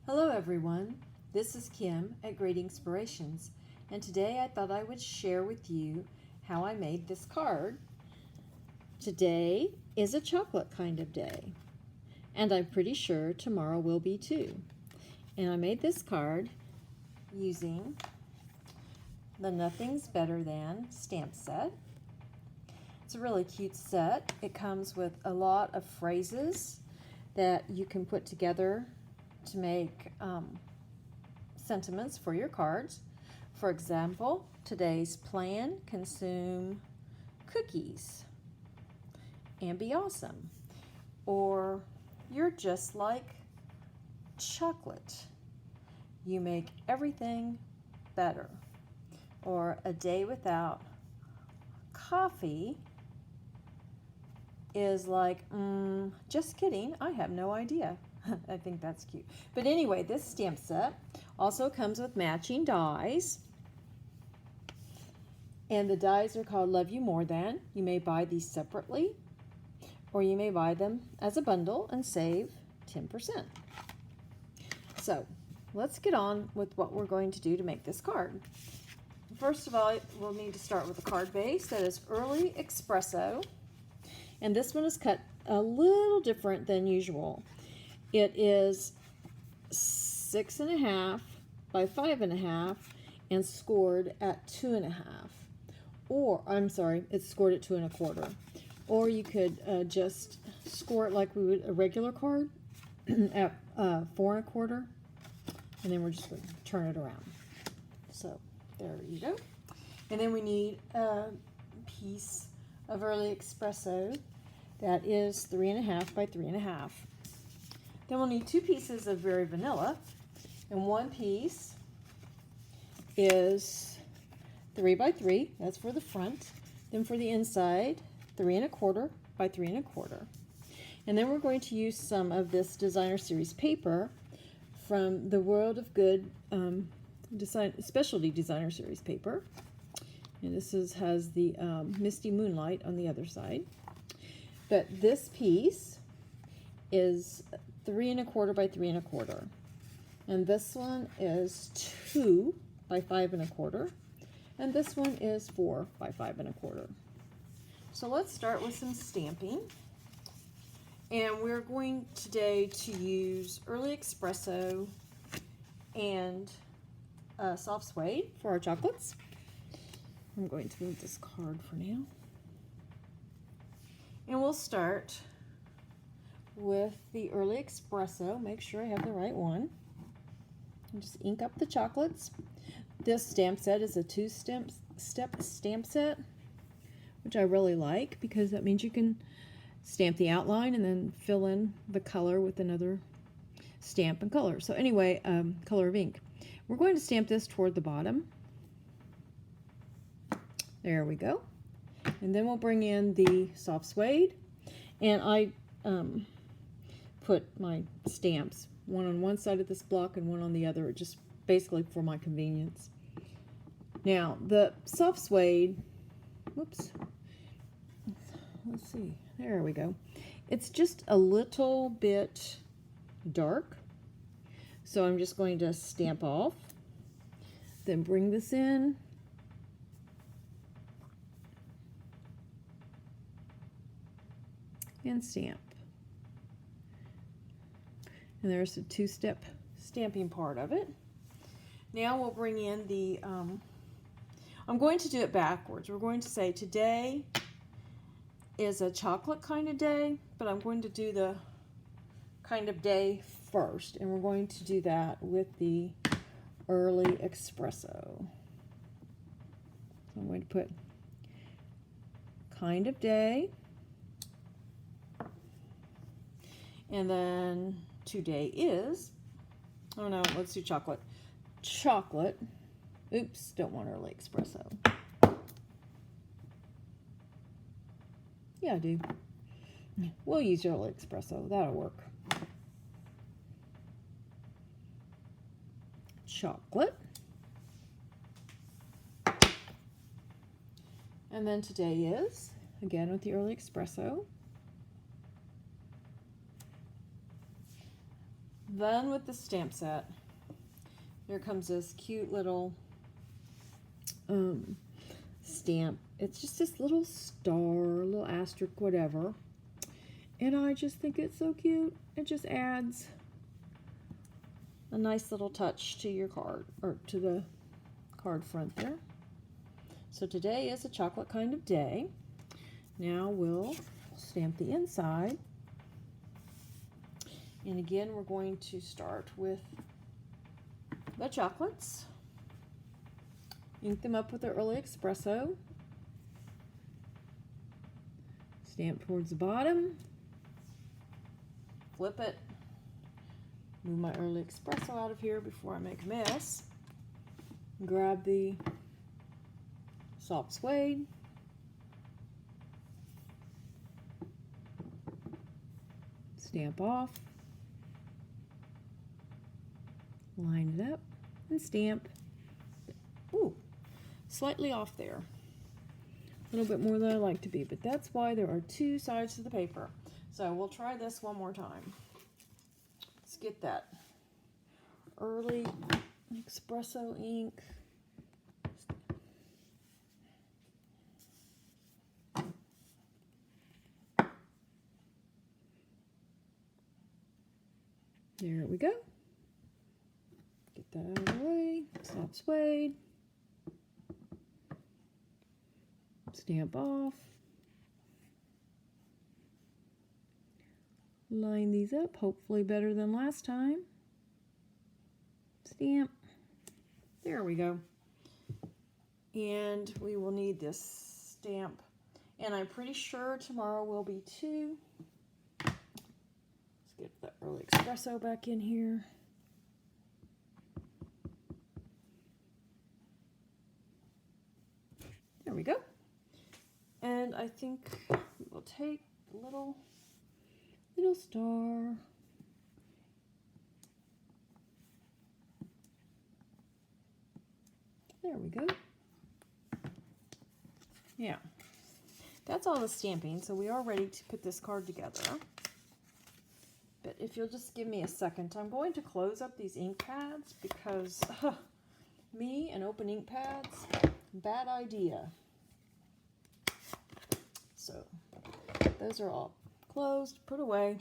Hello everyone, this is Kim at Great Inspirations, and today I thought I would share with you how I made this card. Today is a chocolate kind of day, and I'm pretty sure tomorrow will be too. And I made this card using the Nothing's Better Than stamp set. It's a really cute set. It comes with a lot of phrases that you can put together to make sentiments for your cards. For example, today's plan: consume cookies and be awesome. Or you're just like chocolate. You make everything better. Or a day without coffee is like, just kidding, I have no idea. I think that's cute. But anyway, this stamp set also comes with matching dies. And the dies are called Love You More Than. You may buy these separately, or you may buy them as a bundle and save 10%. So let's get on with what we're going to do to make this card. First of all, we'll need to start with a card base that is Early Espresso. And this one is cut a little different than usual. It is 6.5 by 5.5 and scored at 2.5. Or, I'm sorry, it's scored at 2 1/4. Or you could just score it like we would a regular card at 4 1/4. And then we're just going to turn it around. So there you go. And then we need a piece of Early Espresso that is 3.5 by 3.5. Then we'll need 2 pieces of Very Vanilla, and 1 piece is 3 by 3. That's for the front. Then for the inside, 3 1/4 by 3 1/4. And then we're going to use some of this Designer Series paper from the World of Good Specialty Designer Series paper. And this has the Misty Moonlight on the other side. But this piece is 3 1/4 by 3 1/4. And this one is 2 by 5 1/4. And this one is 4 by 5 1/4. So let's start with some stamping. And we're going today to use Early Espresso and soft suede for our chocolates. I'm going to move this card for now. And we'll start with the Early Espresso. Make sure I have the right one. And just ink up the chocolates. This stamp set is a 2-step stamp set, which I really like because that means you can stamp the outline and then fill in the color with another stamp and color. So anyway, color of ink. We're going to stamp this toward the bottom. There we go. And then we'll bring in the soft suede. And I put my stamps, one on one side of this block and one on the other, just basically for my convenience. Now, the soft suede, whoops, let's see, there we go. It's just a little bit dark, so I'm just going to stamp off, then bring this in, and stamp. And there's the 2-step stamping part of it. Now we'll bring in the, I'm going to do it backwards. We're going to say today is a chocolate kind of day, but I'm going to do the kind of day first. And we're going to do that with the Early Espresso. So I'm going to put kind of day. And then today is, oh no, let's do chocolate. Chocolate. Oops, don't want Early Espresso. Yeah, I do. We'll use Early Espresso. That'll work. Chocolate. And then today is, again with the Early Espresso. Then with the stamp set, here comes this cute little stamp. It's just this little star, little asterisk, whatever. And I just think it's so cute. It just adds a nice little touch to your card, or to the card front there. So today is a chocolate kind of day. Now we'll stamp the inside. And again, we're going to start with the chocolates. Ink them up with the early espresso. Stamp towards the bottom. Flip it. Move my early espresso out of here before I make a mess. Grab the soft suede. Stamp off. Line it up and stamp. Ooh, slightly off there. A little bit more than I like to be, but that's why there are two sides to the paper. So we'll try this one more time. Let's get that early espresso ink. There we go. Get that out of the way. Soft suede. Stamp off. Line these up, hopefully better than last time. Stamp. There we go. And we will need this stamp. And I'm pretty sure tomorrow will be two. Let's get the early espresso back in here. There we go. And I think we'll take the little star. There we go. Yeah, that's all the stamping, so we are ready to put this card together. But if you'll just give me a second, I'm going to close up these ink pads because me and open ink pads, bad idea. So those are all closed, put away.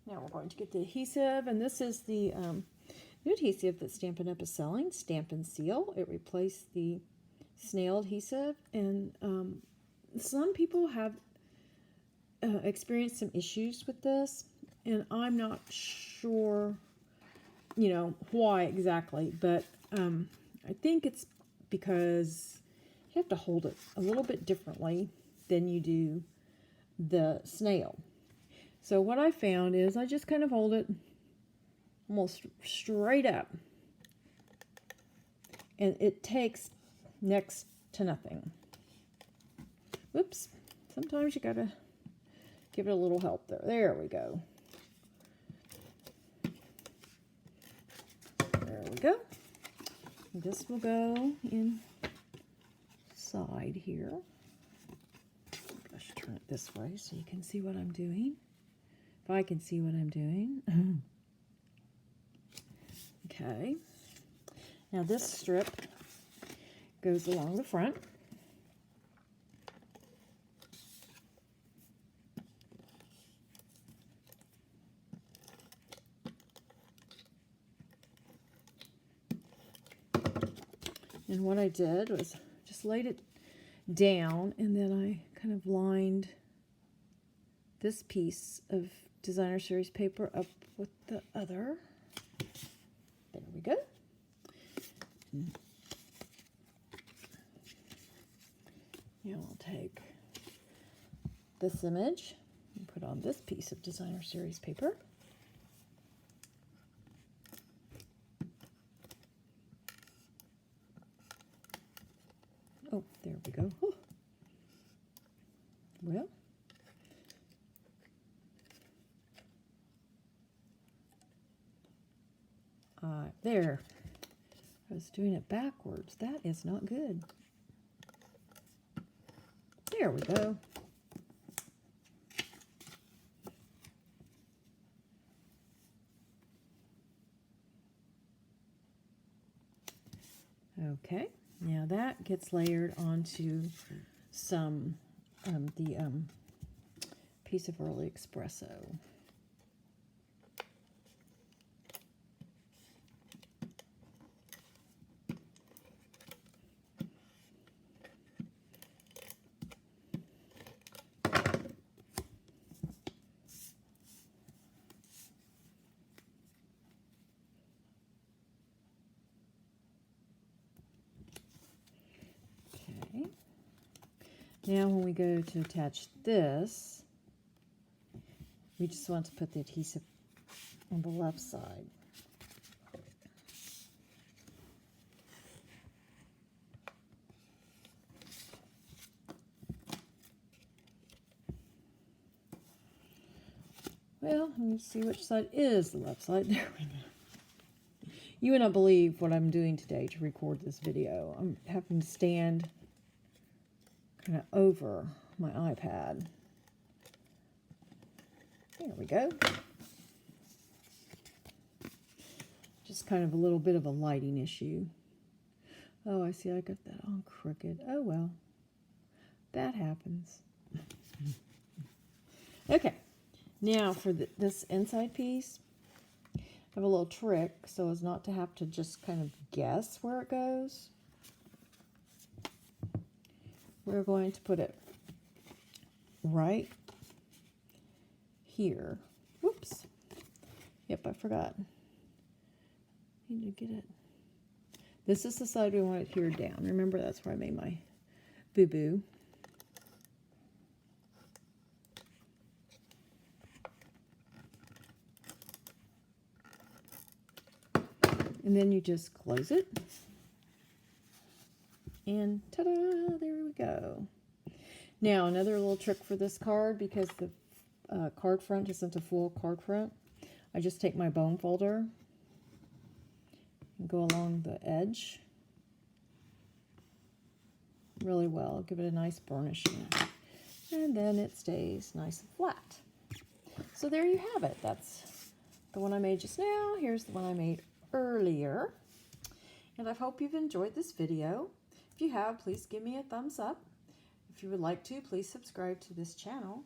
Now we're going to get the adhesive, and this is the new adhesive that Stampin' Up! Is selling, Stampin' Seal. It replaced the snail adhesive, and some people have experienced some issues with this, and I'm not sure, you know, why exactly, but I think it's because you have to hold it a little bit differently than you do the snail. So what I found is I just kind of hold it almost straight up, and it takes next to nothing. Whoops, sometimes you gotta give it a little help there. There we go. There we go. This will go inside here. I should turn it this way so you can see what I'm doing. If I can see what I'm doing. Okay. Now this strip goes along the front. And what I did was just laid it down, and then I kind of lined this piece of designer series paper up with the other. There we go. Now I'll take this image and put on this piece of designer series paper. Oh, there we go. Oh. Well, there. I was doing it backwards. That is not good. There we go. Okay, now that gets layered onto some the piece of early espresso. Okay. Now when we go to attach this, we just want to put the adhesive on the left side. Well, let me see which side is the left side. There we go. You would not believe what I'm doing today to record this video. I'm having to stand kind of over my iPad. There we go. Just kind of a little bit of a lighting issue. Oh, I see I got that all crooked. Oh, well. That happens. Okay. Now for this inside piece, I have a little trick so as not to have to just kind of guess where it goes. We're going to put it right here. Whoops. Yep, I forgot. Need to get it. This is the side we want it here down. Remember, that's where I made my boo-boo. And then you just close it. And ta-da, there we go. Now, another little trick for this card, because the card front isn't a full card front, I just take my bone folder and go along the edge really well. Give it a nice burnishing. And then it stays nice and flat. So there you have it. That's the one I made just now. Here's the one I made earlier. And I hope you've enjoyed this video. If you have, please give me a thumbs up. If you would like to, please subscribe to this channel.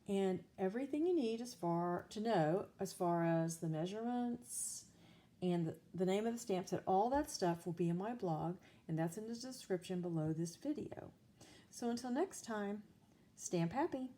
And everything you need to know as far as the measurements and the name of the stamp set, all that stuff will be in my blog, and that's in the description below this video. So until next time, stamp happy.